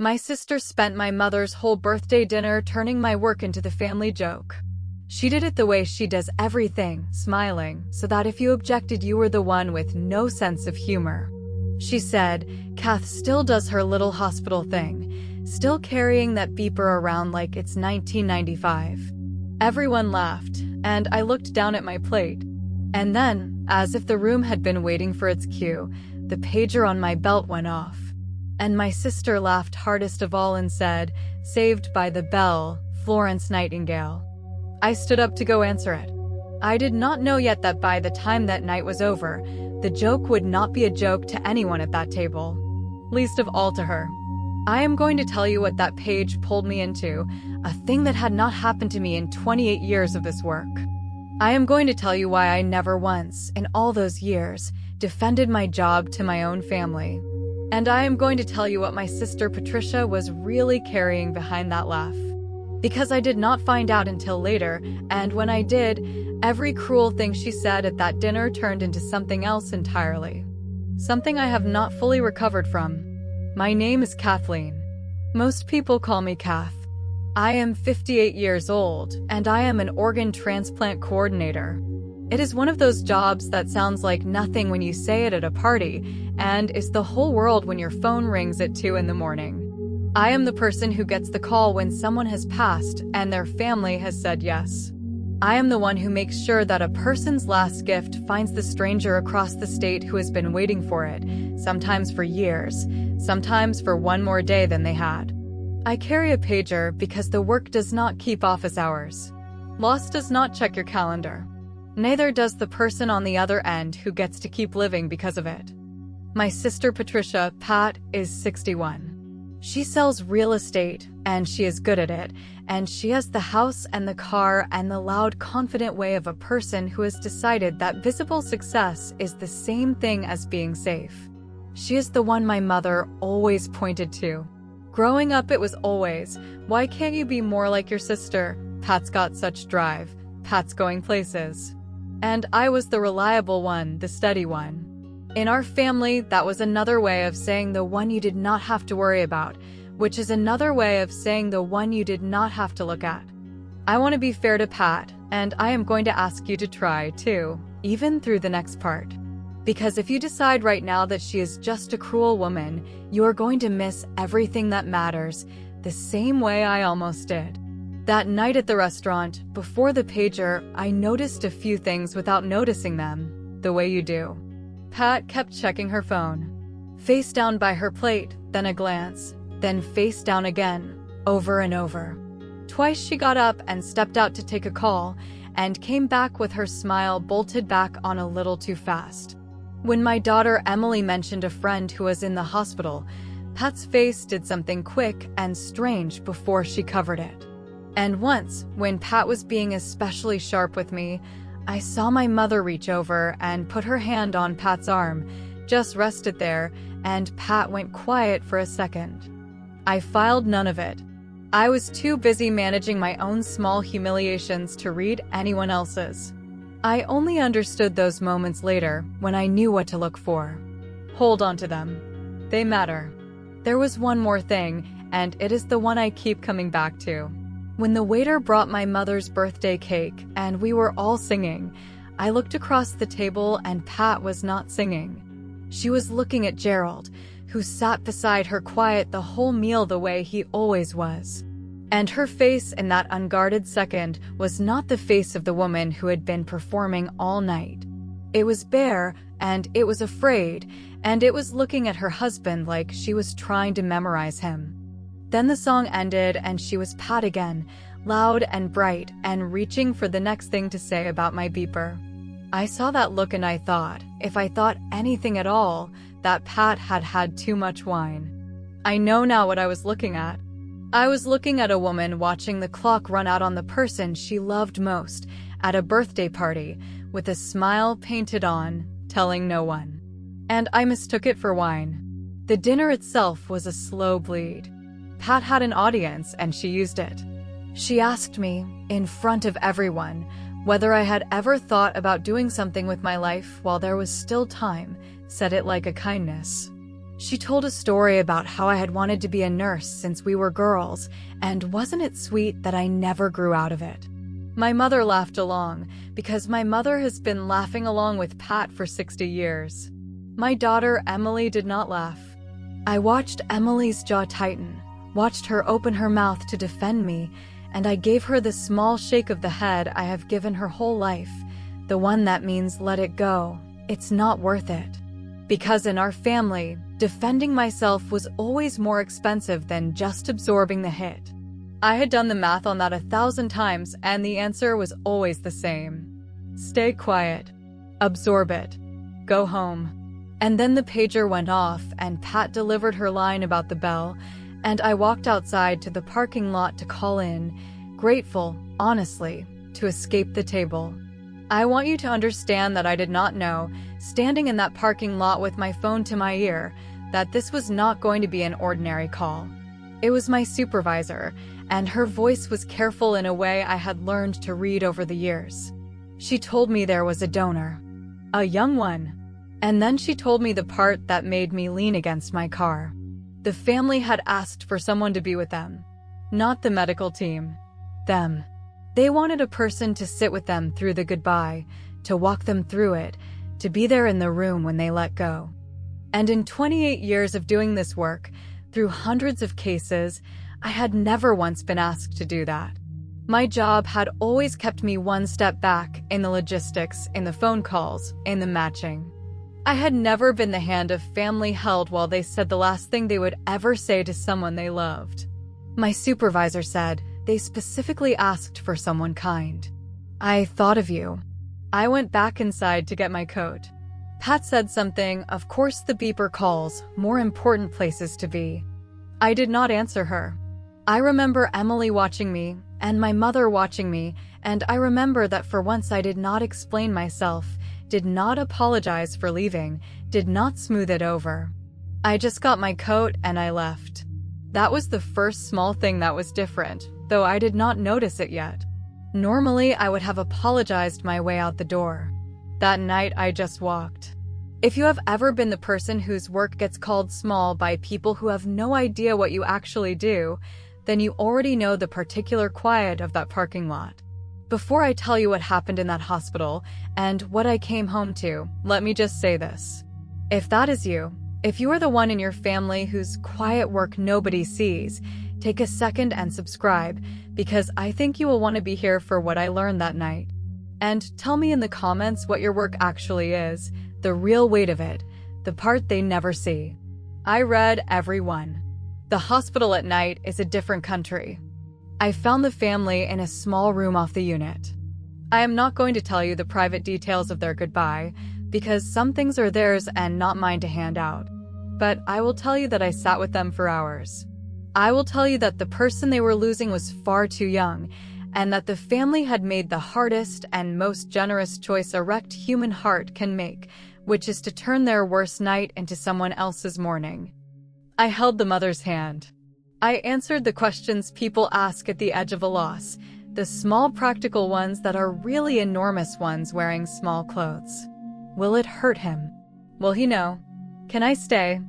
My sister spent my mother's whole birthday dinner turning my work into the family joke. She did it the way she does everything, smiling, so that if you objected you were the one with no sense of humor. She said, "Kath still does her little hospital thing, still carrying that beeper around like it's 1995. Everyone laughed, and I looked down at my plate. And then, as if the room had been waiting for its cue, the pager on my belt went off. And my sister laughed hardest of all and said, "Saved by the Bell, Florence Nightingale." I stood up to go answer it. I did not know yet that by the time that night was over, the joke would not be a joke to anyone at that table, least of all to her. I am going to tell you what that page pulled me into, a thing that had not happened to me in 28 years of this work. I am going to tell you why I never once, in all those years, defended my job to my own family. And I am going to tell you what my sister Patricia was really carrying behind that laugh. Because I did not find out until later, and when I did, every cruel thing she said at that dinner turned into something else entirely. Something I have not fully recovered from. My name is Kathleen. Most people call me Kath. I am 58 years old, and I am an organ transplant coordinator. It is one of those jobs that sounds like nothing when you say it at a party, and is the whole world when your phone rings at 2 in the morning. I am the person who gets the call when someone has passed and their family has said yes. I am the one who makes sure that a person's last gift finds the stranger across the state who has been waiting for it, sometimes for years, sometimes for one more day than they had. I carry a pager because the work does not keep office hours. Loss does not check your calendar. Neither does the person on the other end who gets to keep living because of it. My sister Patricia, Pat, is 61. She sells real estate, and she is good at it, and she has the house and the car and the loud, confident way of a person who has decided that visible success is the same thing as being safe. She is the one my mother always pointed to. Growing up, it was always, "Why can't you be more like your sister? Pat's got such drive. Pat's going places." And I was the reliable one, the steady one. In our family, that was another way of saying the one you did not have to worry about, which is another way of saying the one you did not have to look at. I want to be fair to Pat, and I am going to ask you to try, too, even through the next part. Because if you decide right now that she is just a cruel woman, you are going to miss everything that matters, the same way I almost did. That night at the restaurant, before the pager, I noticed a few things without noticing them, the way you do. Pat kept checking her phone. Face down by her plate, then a glance, then face down again, over and over. Twice she got up and stepped out to take a call, and came back with her smile bolted back on a little too fast. When my daughter Emily mentioned a friend who was in the hospital, Pat's face did something quick and strange before she covered it. And once, when Pat was being especially sharp with me, I saw my mother reach over and put her hand on Pat's arm, just rest it there, and Pat went quiet for a second. I filed none of it. I was too busy managing my own small humiliations to read anyone else's. I only understood those moments later, when I knew what to look for. Hold on to them. They matter. There was one more thing, and it is the one I keep coming back to. When the waiter brought my mother's birthday cake, and we were all singing, I looked across the table and Pat was not singing. She was looking at Gerald, who sat beside her quiet the whole meal the way he always was. And her face in that unguarded second was not the face of the woman who had been performing all night. It was bare, and it was afraid, and it was looking at her husband like she was trying to memorize him. Then the song ended and she was Pat again, loud and bright, and reaching for the next thing to say about my beeper. I saw that look and I thought, if I thought anything at all, that Pat had had too much wine. I know now what I was looking at. I was looking at a woman watching the clock run out on the person she loved most at a birthday party, with a smile painted on, telling no one. And I mistook it for wine. The dinner itself was a slow bleed. Pat had an audience and she used it. She asked me, in front of everyone, whether I had ever thought about doing something with my life while there was still time, said it like a kindness. She told a story about how I had wanted to be a nurse since we were girls, and wasn't it sweet that I never grew out of it? My mother laughed along, because my mother has been laughing along with Pat for 60 years. My daughter, Emily, did not laugh. I watched Emily's jaw tighten, watched her open her mouth to defend me, and I gave her the small shake of the head I have given her whole life, the one that means let it go, it's not worth it. Because in our family, defending myself was always more expensive than just absorbing the hit. I had done the math on that 1,000 times, and the answer was always the same. Stay quiet. Absorb it. Go home. And then the pager went off, and Pat delivered her line about the bell, and I walked outside to the parking lot to call in, grateful, honestly, to escape the table. I want you to understand that I did not know, standing in that parking lot with my phone to my ear, that this was not going to be an ordinary call. It was my supervisor, and her voice was careful in a way I had learned to read over the years. She told me there was a donor. A young one. And then she told me the part that made me lean against my car. The family had asked for someone to be with them. Not the medical team. Them. They wanted a person to sit with them through the goodbye, to walk them through it, to be there in the room when they let go. And in 28 years of doing this work, through hundreds of cases, I had never once been asked to do that. My job had always kept me one step back in the logistics, in the phone calls, in the matching. I had never been the hand of family held while they said the last thing they would ever say to someone they loved. My supervisor said they specifically asked for someone kind. I thought of you. I went back inside to get my coat. Pat said something, of course the beeper calls, more important places to be. I did not answer her. I remember Emily watching me, and my mother watching me, and I remember that for once I did not explain myself, did not apologize for leaving, did not smooth it over. I just got my coat and I left. That was the first small thing that was different, though I did not notice it yet. Normally, I would have apologized my way out the door. That night, I just walked. If you have ever been the person whose work gets called small by people who have no idea what you actually do, then you already know the particular quiet of that parking lot. Before I tell you what happened in that hospital and what I came home to, let me just say this. If that is you, if you are the one in your family whose quiet work nobody sees, take a second and subscribe, because I think you will want to be here for what I learned that night. And tell me in the comments what your work actually is, the real weight of it, the part they never see. I read every one. The hospital at night is a different country. I found the family in a small room off the unit. I am not going to tell you the private details of their goodbye, because some things are theirs and not mine to hand out. But I will tell you that I sat with them for hours. I will tell you that the person they were losing was far too young, and that the family had made the hardest and most generous choice a wrecked human heart can make, which is to turn their worst night into someone else's morning. I held the mother's hand. I answered the questions people ask at the edge of a loss, the small practical ones that are really enormous ones wearing small clothes. Will it hurt him? Will he know? Can I stay?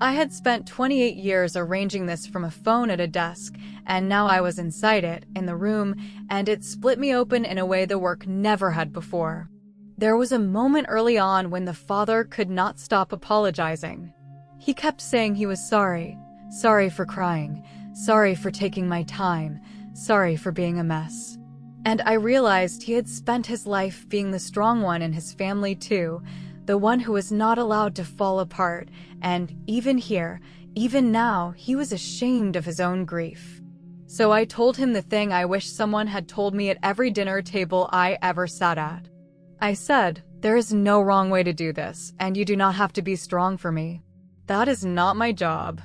I had spent 28 years arranging this from a phone at a desk, and now I was inside it, in the room, and it split me open in a way the work never had before. There was a moment early on when the father could not stop apologizing. He kept saying he was sorry. Sorry for crying, sorry for taking my time, sorry for being a mess. And I realized he had spent his life being the strong one in his family too, the one who was not allowed to fall apart, and even here, even now, he was ashamed of his own grief. So I told him the thing I wish someone had told me at every dinner table I ever sat at. I said, there is no wrong way to do this, and you do not have to be strong for me. That is not my job.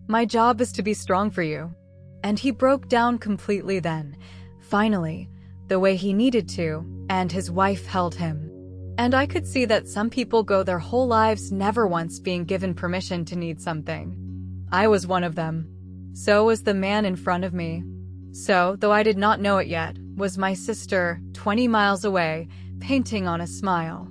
My job is to be strong for you. And he broke down completely then, finally, the way he needed to, and his wife held him. And I could see that some people go their whole lives never once being given permission to need something. I was one of them. So was the man in front of me. So, though I did not know it yet, was my sister, 20 miles away, painting on a smile.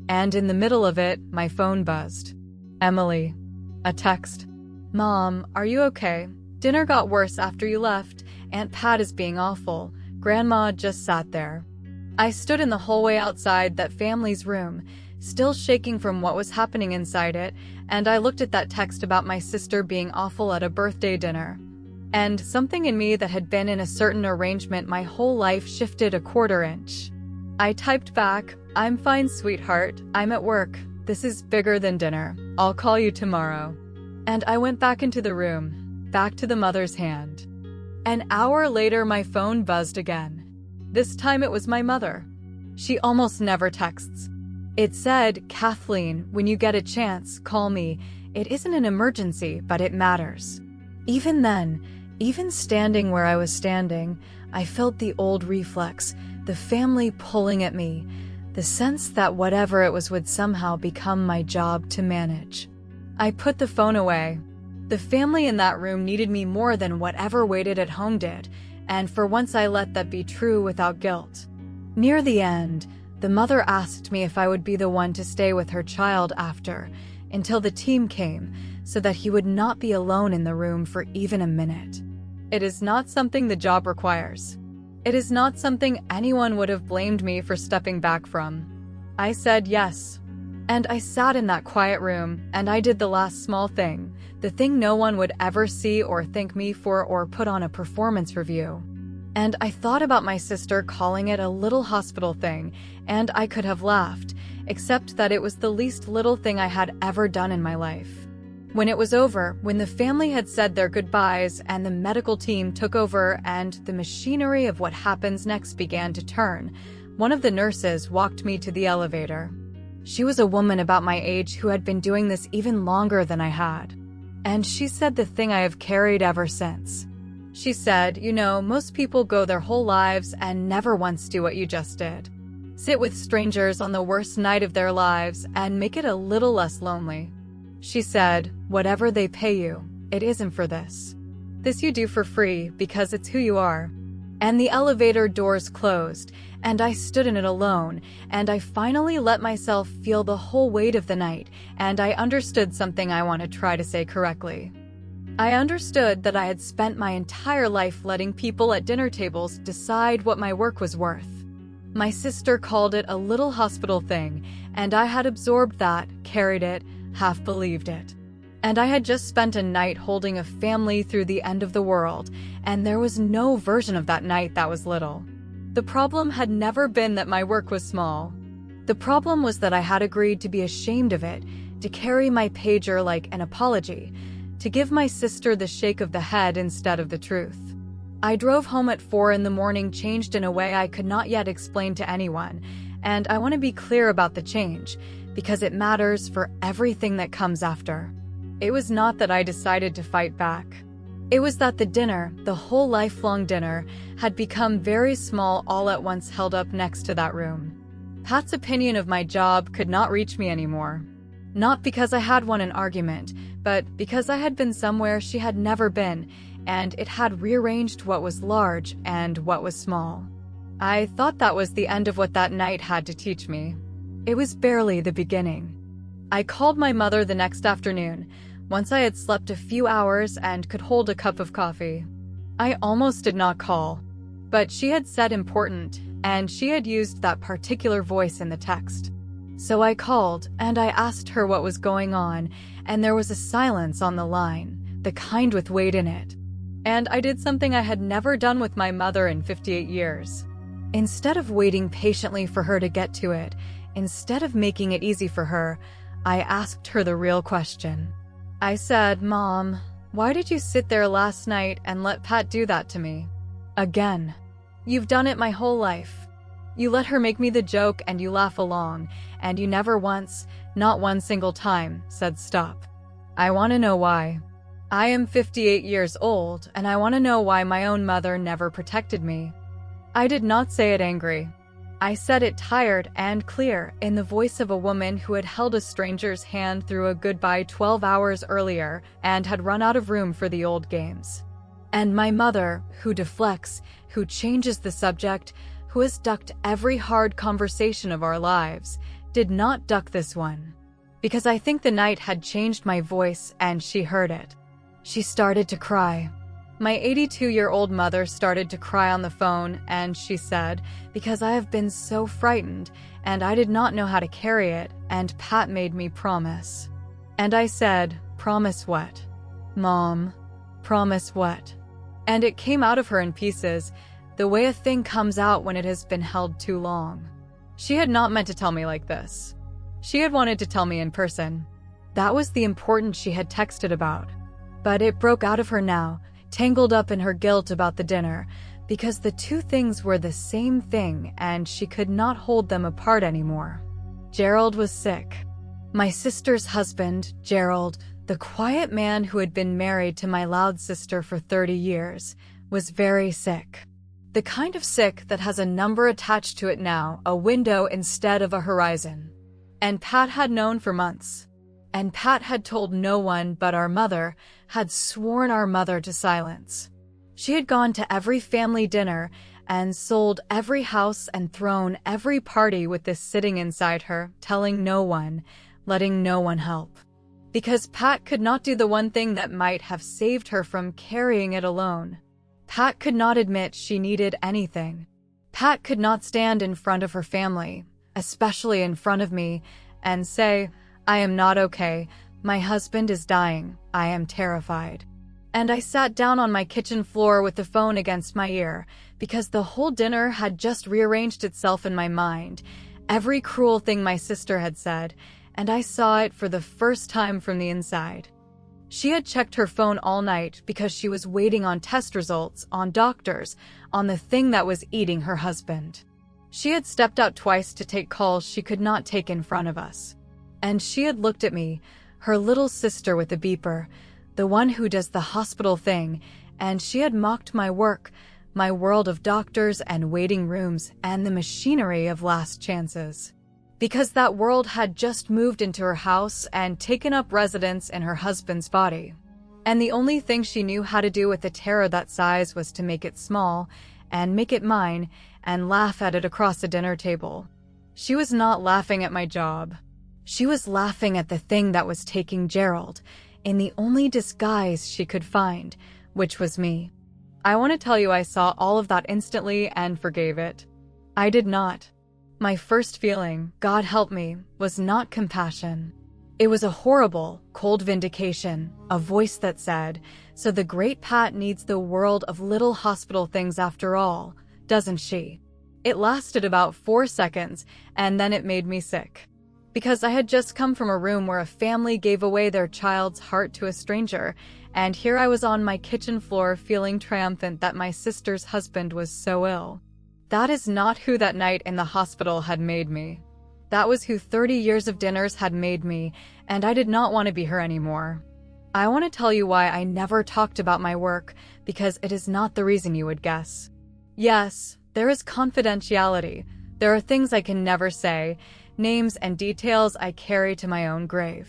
And in the middle of it, my phone buzzed. Emily. A text. Mom, are you okay? Dinner got worse after you left. Aunt Pat is being awful. Grandma just sat there. I stood in the hallway outside that family's room, still shaking from what was happening inside it, and I looked at that text about my sister being awful at a birthday dinner. And something in me that had been in a certain arrangement my whole life shifted a quarter inch. I typed back, I'm fine, sweetheart. I'm at work. This is bigger than dinner. I'll call you tomorrow. And I went back into the room, back to the mother's hand. An hour later, my phone buzzed again. This time it was my mother. She almost never texts. It said, Kathleen, when you get a chance, call me. It isn't an emergency, but it matters. Even then, even standing where I was standing, I felt the old reflex, the family pulling at me, the sense that whatever it was would somehow become my job to manage. I put the phone away. The family in that room needed me more than whatever waited at home did, and for once I let that be true without guilt. Near the end, the mother asked me if I would be the one to stay with her child after, until the team came, so that he would not be alone in the room for even a minute. It is not something the job requires. It is not something anyone would have blamed me for stepping back from. I said yes. And I sat in that quiet room, and I did the last small thing, the thing no one would ever see or thank me for or put on a performance review. And I thought about my sister calling it a little hospital thing, and I could have laughed, except that it was the least little thing I had ever done in my life. When it was over, when the family had said their goodbyes and the medical team took over and the machinery of what happens next began to turn, one of the nurses walked me to the elevator. She was a woman about my age who had been doing this even longer than I had. And she said the thing I have carried ever since. She said, you know, most people go their whole lives and never once do what you just did. Sit with strangers on the worst night of their lives and make it a little less lonely. She said, whatever they pay you, it isn't for this. This you do for free because it's who you are. And the elevator doors closed, and I stood in it alone, and I finally let myself feel the whole weight of the night, and I understood something I want to try to say correctly. I understood that I had spent my entire life letting people at dinner tables decide what my work was worth. My sister called it a little hospital thing, and I had absorbed that, carried it, half believed it. And I had just spent a night holding a family through the end of the world, and there was no version of that night that was little. The problem had never been that my work was small. The problem was that I had agreed to be ashamed of it, to carry my pager like an apology, to give my sister the shake of the head instead of the truth. I drove home at 4 a.m, changed in a way I could not yet explain to anyone, and I want to be clear about the change, because it matters for everything that comes after. It was not that I decided to fight back. It was that the dinner, the whole lifelong dinner, had become very small all at once held up next to that room. Pat's opinion of my job could not reach me anymore. Not because I had won an argument, but because I had been somewhere she had never been, and it had rearranged what was large and what was small. I thought that was the end of what that night had to teach me. It was barely the beginning. I called my mother the next afternoon, once I had slept a few hours and could hold a cup of coffee. I almost did not call, but she had said important, and she had used that particular voice in the text. So I called, and I asked her what was going on, and there was a silence on the line, the kind with weight in it. And I did something I had never done with my mother in 58 years. Instead of waiting patiently for her to get to it, instead of making it easy for her, I asked her the real question. I said, Mom, why did you sit there last night and let Pat do that to me? Again. You've done it my whole life. You let her make me the joke and you laugh along, and you never once, not one single time, said stop. I want to know why. I am 58 years old, and I want to know why my own mother never protected me. I did not say it angry. I said it tired and clear, in the voice of a woman who had held a stranger's hand through a goodbye 12 hours earlier and had run out of room for the old games. And my mother, who deflects, who changes the subject, who has ducked every hard conversation of our lives, did not duck this one. because I think the night had changed my voice and she heard it. She started to cry. My 82-year-old mother started to cry on the phone, and she said, because I have been so frightened and I did not know how to carry it, and Pat made me promise. And I said, promise what? Mom, promise what? And it came out of her in pieces, the way a thing comes out when it has been held too long. She had not meant to tell me like this. She had wanted to tell me in person. That was the importance she had texted about. But it broke out of her now, tangled up in her guilt about the dinner, because the two things were the same thing and she could not hold them apart anymore. Gerald was sick. My sister's husband, Gerald, the quiet man who had been married to my loud sister for 30 years, was very sick. The kind of sick that has a number attached to it now, a window instead of a horizon. And Pat had known for months. And Pat had told no one but our mother, had sworn our mother to silence. She had gone to every family dinner and sold every house and thrown every party with this sitting inside her, telling no one, letting no one help. Because Pat could not do the one thing that might have saved her from carrying it alone. Pat could not admit she needed anything. Pat could not stand in front of her family, especially in front of me, and say, I am not okay, my husband is dying, I am terrified. And I sat down on my kitchen floor with the phone against my ear, because the whole dinner had just rearranged itself in my mind, every cruel thing my sister had said, and I saw it for the first time from the inside. She had checked her phone all night because she was waiting on test results, on doctors, on the thing that was eating her husband. She had stepped out twice to take calls she could not take in front of us. And she had looked at me, her little sister with the beeper, the one who does the hospital thing, and she had mocked my work, my world of doctors and waiting rooms and the machinery of last chances. Because that world had just moved into her house and taken up residence in her husband's body. And the only thing she knew how to do with a terror that size was to make it small, and make it mine, and laugh at it across the dinner table. She was not laughing at my job. She was laughing at the thing that was taking Gerald, in the only disguise she could find, which was me. I want to tell you I saw all of that instantly and forgave it. I did not. My first feeling, God help me, was not compassion. It was a horrible, cold vindication, a voice that said, so the great Pat needs the world of little hospital things after all, doesn't she? It lasted about 4 seconds, and then it made me sick. Because I had just come from a room where a family gave away their child's heart to a stranger, and here I was on my kitchen floor feeling triumphant that my sister's husband was so ill. That is not who that night in the hospital had made me. That was who 30 years of dinners had made me, and I did not want to be her anymore. I want to tell you why I never talked about my work, because it is not the reason you would guess. Yes, there is confidentiality. There are things I can never say, names and details I carry to my own grave.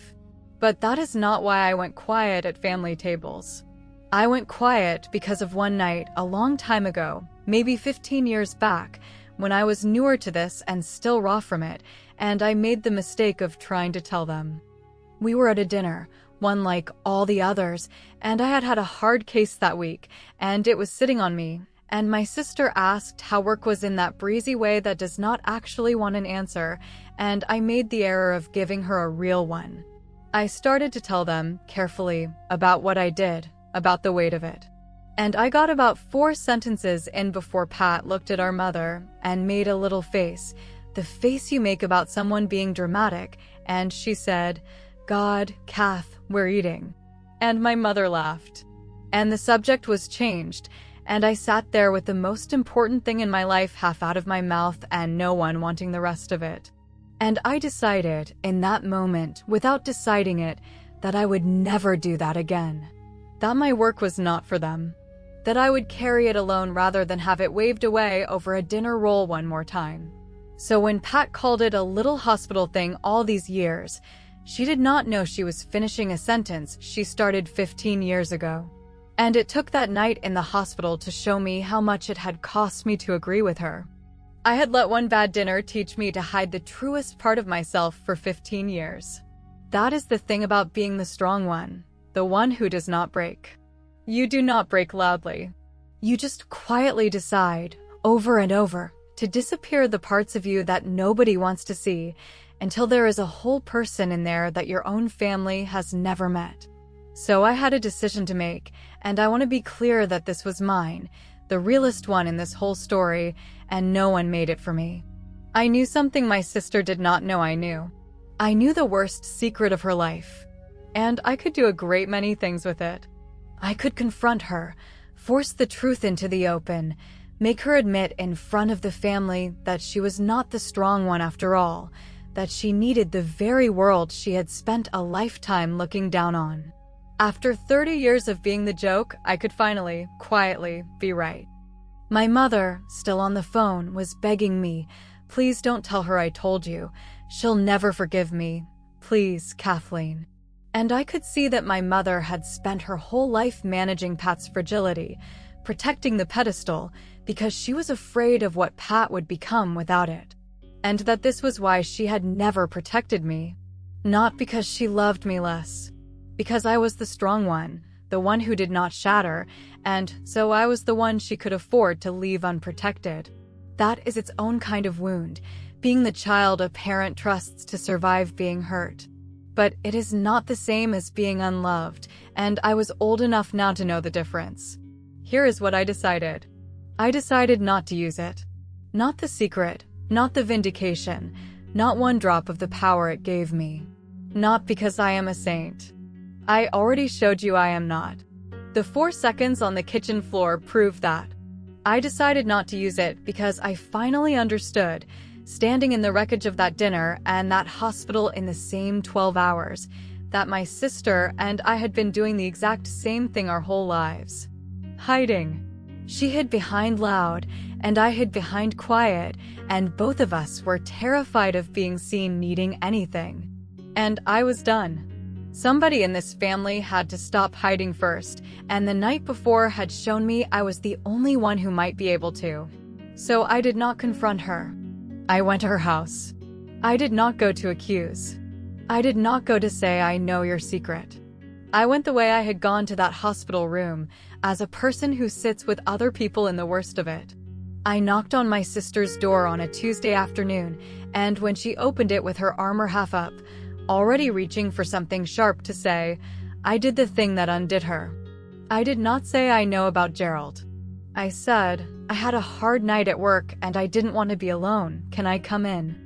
But that is not why I went quiet at family tables. I went quiet because of one night a long time ago, maybe 15 years back, when I was newer to this and still raw from it, and I made the mistake of trying to tell them. We were at a dinner, one like all the others, and I had had a hard case that week, and it was sitting on me, and my sister asked how work was in that breezy way that does not actually want an answer, and I made the error of giving her a real one. I started to tell them, carefully, about what I did, about the weight of it. And I got about 4 sentences in before Pat looked at our mother and made a little face, the face you make about someone being dramatic, and she said, God, Kath, we're eating. And my mother laughed. And the subject was changed, and I sat there with the most important thing in my life half out of my mouth and no one wanting the rest of it. And I decided, in that moment, without deciding it, that I would never do that again. That my work was not for them. That I would carry it alone rather than have it waved away over a dinner roll one more time. So when Pat called it a little hospital thing all these years, she did not know she was finishing a sentence she started 15 years ago. And it took that night in the hospital to show me how much it had cost me to agree with her. I had let one bad dinner teach me to hide the truest part of myself for 15 years. That is the thing about being the strong one, the one who does not break. You do not break loudly. You just quietly decide, over and over, to disappear the parts of you that nobody wants to see until there is a whole person in there that your own family has never met. So I had a decision to make, and I want to be clear that this was mine, the realest one in this whole story, and no one made it for me. I knew something my sister did not know I knew. I knew the worst secret of her life, and I could do a great many things with it. I could confront her, force the truth into the open, make her admit in front of the family that she was not the strong one after all, that she needed the very world she had spent a lifetime looking down on. After 30 years of being the joke, I could finally, quietly, be right. My mother, still on the phone, was begging me, "Please don't tell her I told you. She'll never forgive me. Please, Kathleen." And I could see that my mother had spent her whole life managing Pat's fragility, protecting the pedestal, because she was afraid of what Pat would become without it. And that this was why she had never protected me. Not because she loved me less. Because I was the strong one, the one who did not shatter, and so I was the one she could afford to leave unprotected. That is its own kind of wound, being the child a parent trusts to survive being hurt. But it is not the same as being unloved, and I was old enough now to know the difference. Here is what I decided. I decided not to use it. Not the secret, not the vindication, not one drop of the power it gave me. Not because I am a saint. I already showed you I am not. The 4 seconds on the kitchen floor proved that. I decided not to use it because I finally understood, standing in the wreckage of that dinner and that hospital in the same 12 hours, that my sister and I had been doing the exact same thing our whole lives. Hiding. She hid behind loud, and I hid behind quiet, and both of us were terrified of being seen needing anything. And I was done. Somebody in this family had to stop hiding first, and the night before had shown me I was the only one who might be able to. So I did not confront her. I went to her house. I did not go to accuse. I did not go to say I know your secret. I went the way I had gone to that hospital room, as a person who sits with other people in the worst of it. I knocked on my sister's door on a Tuesday afternoon, and when she opened it with her armor half up, already reaching for something sharp to say, I did the thing that undid her. I did not say I know about Gerald. I said, I had a hard night at work and I didn't want to be alone. Can I come in?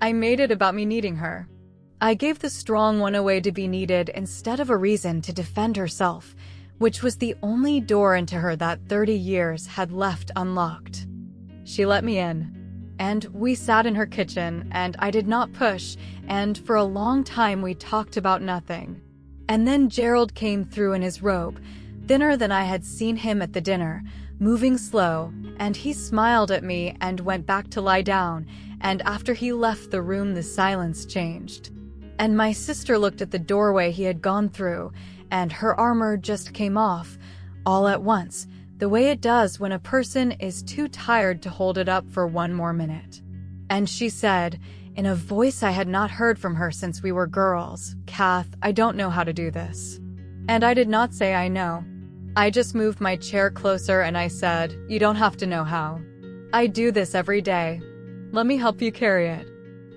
I made it about me needing her. I gave the strong one a way to be needed instead of a reason to defend herself, which was the only door into her that 30 years had left unlocked. She let me in. And we sat in her kitchen, and I did not push, and for a long time we talked about nothing. And then Gerald came through in his robe, thinner than I had seen him at the dinner, moving slow, and he smiled at me and went back to lie down, and after he left the room the silence changed. And my sister looked at the doorway he had gone through, and her armor just came off, all at once, the way it does when a person is too tired to hold it up for one more minute. And she said, in a voice I had not heard from her since we were girls, Kath, I don't know how to do this. And I did not say I know. I just moved my chair closer and I said, you don't have to know how. I do this every day. Let me help you carry it.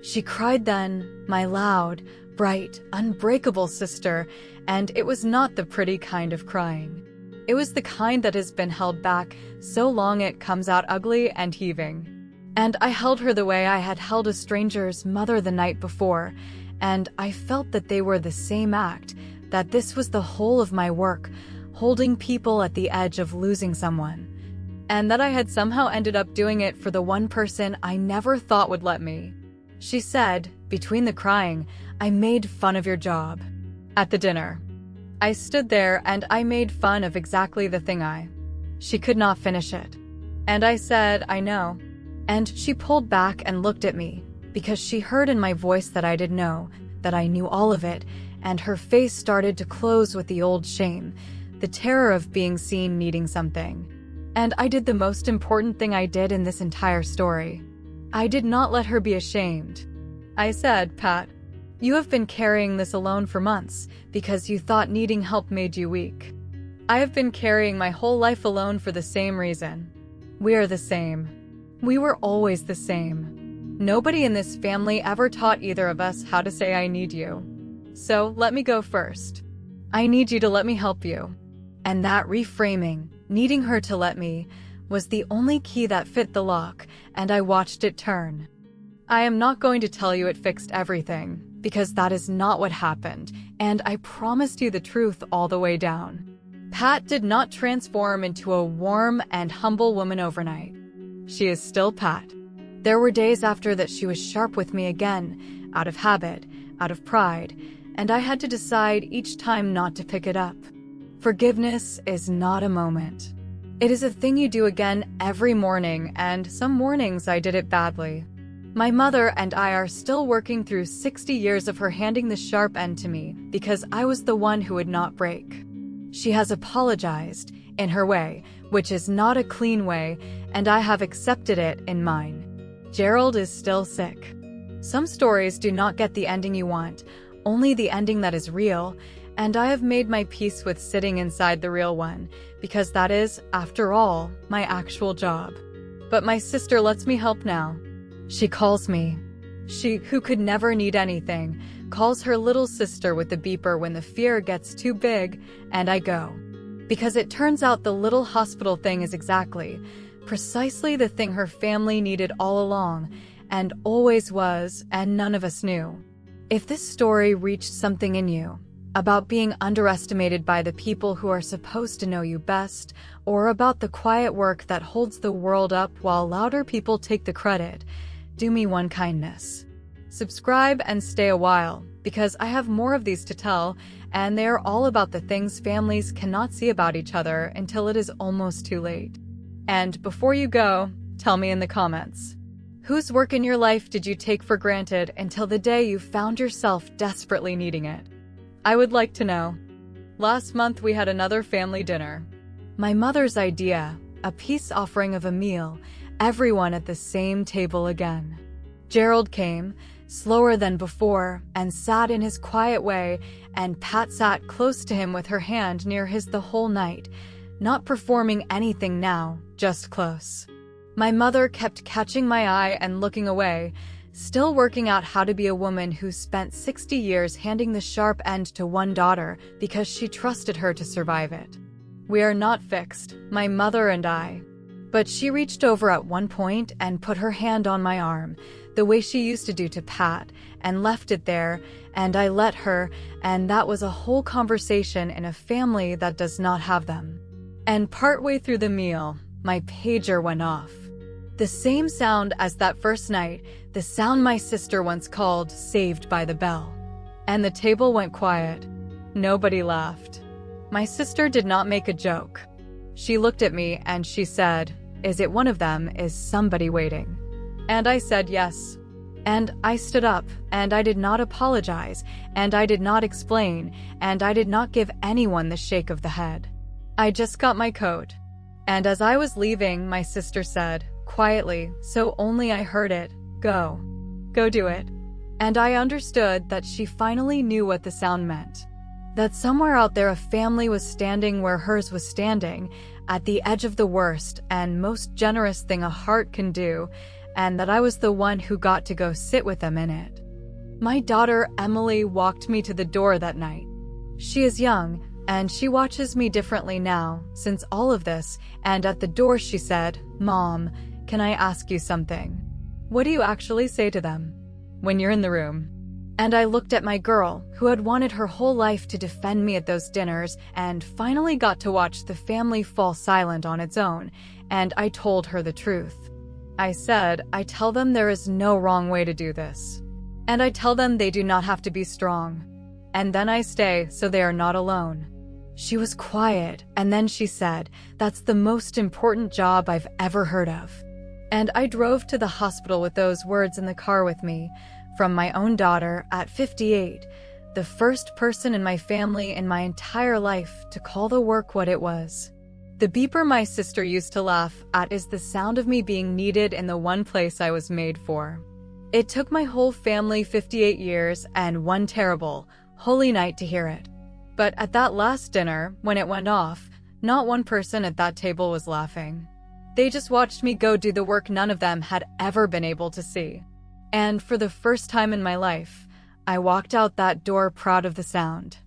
She cried then, my loud, bright, unbreakable sister, and it was not the pretty kind of crying. It was the kind that has been held back so long it comes out ugly and heaving. And I held her the way I had held a stranger's mother the night before, and I felt that they were the same act, that this was the whole of my work, holding people at the edge of losing someone, and that I had somehow ended up doing it for the one person I never thought would let me. She said, between the crying, I made fun of your job. At the dinner. I stood there and I made fun of exactly the thing She could not finish it. And I said, I know. And she pulled back and looked at me, because she heard in my voice that I did know, that I knew all of it, and her face started to close with the old shame, the terror of being seen needing something. And I did the most important thing I did in this entire story. I did not let her be ashamed. I said, Pat, You have been carrying this alone for months because you thought needing help made you weak. I have been carrying my whole life alone for the same reason. We are the same. We were always the same. Nobody in this family ever taught either of us how to say I need you. So let me go first. I need you to let me help you. And that reframing, needing her to let me, was the only key that fit the lock, and I watched it turn. I am not going to tell you it fixed everything, because that is not what happened, and I promised you the truth all the way down. Pat did not transform into a warm and humble woman overnight. She is still Pat. There were days after that she was sharp with me again, out of habit, out of pride, and I had to decide each time not to pick it up. Forgiveness is not a moment. It is a thing you do again every morning, and some mornings I did it badly. My mother and I are still working through 60 years of her handing the sharp end to me because I was the one who would not break. She has apologized, in her way, which is not a clean way, and I have accepted it in mine. Gerald is still sick. Some stories do not get the ending you want, only the ending that is real, and I have made my peace with sitting inside the real one, because that is, after all, my actual job. But my sister lets me help now. She calls me. She, who could never need anything, calls her little sister with the beeper when the fear gets too big, and I go. Because it turns out the little hospital thing is precisely the thing her family needed all along, and always was, and none of us knew. If this story reached something in you, about being underestimated by the people who are supposed to know you best, or about the quiet work that holds the world up while louder people take the credit, do me one kindness. Subscribe and stay a while, because I have more of these to tell, and they are all about the things families cannot see about each other until it is almost too late. And before you go, tell me in the comments. Whose work in your life did you take for granted until the day you found yourself desperately needing it? I would like to know. Last month we had another family dinner. My mother's idea, a peace offering of a meal, everyone at the same table again. Gerald came, slower than before, and sat in his quiet way, and Pat sat close to him with her hand near his the whole night, not performing anything now, just close. My mother kept catching my eye and looking away, still working out how to be a woman who spent 60 years handing the sharp end to one daughter because she trusted her to survive it. We are not fixed, my mother and I. But she reached over at one point and put her hand on my arm, the way she used to do to Pat, and left it there, and I let her, and that was a whole conversation in a family that does not have them. And partway through the meal, my pager went off. The same sound as that first night, the sound my sister once called Saved by the Bell. And the table went quiet. Nobody laughed. My sister did not make a joke. She looked at me and she said, "Is it one of them? Is somebody waiting?" And I said yes. And I stood up, and I did not apologize, and I did not explain, and I did not give anyone the shake of the head. I just got my coat. And as I was leaving, my sister said, quietly, so only I heard it, "Go. Go do it." And I understood that she finally knew what the sound meant. That somewhere out there a family was standing where hers was standing, at the edge of the worst and most generous thing a heart can do, and that I was the one who got to go sit with them in it. My daughter Emily walked me to the door that night. She is young, and she watches me differently now, since all of this, and at the door she said, "Mom, can I ask you something? What do you actually say to them when you're in the room?" And I looked at my girl, who had wanted her whole life to defend me at those dinners, and finally got to watch the family fall silent on its own, and I told her the truth. I said, I tell them there is no wrong way to do this. And I tell them they do not have to be strong. And then I stay so they are not alone. She was quiet, and then she said, "That's the most important job I've ever heard of." And I drove to the hospital with those words in the car with me, from my own daughter at 58, the first person in my family in my entire life to call the work what it was. The beeper my sister used to laugh at is the sound of me being needed in the one place I was made for. It took my whole family 58 years and one terrible, holy night to hear it. But at that last dinner, when it went off, not one person at that table was laughing. They just watched me go do the work none of them had ever been able to see. And for the first time in my life, I walked out that door proud of the sound.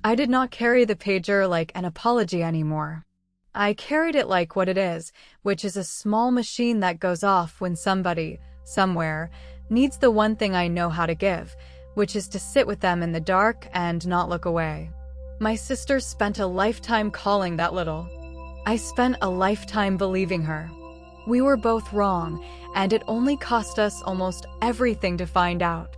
I did not carry the pager like an apology anymore. I carried it like what it is, which is a small machine that goes off when somebody, somewhere, needs the one thing I know how to give, which is to sit with them in the dark and not look away. My sister spent a lifetime calling that little. I spent a lifetime believing her. We were both wrong, and it only cost us almost everything to find out.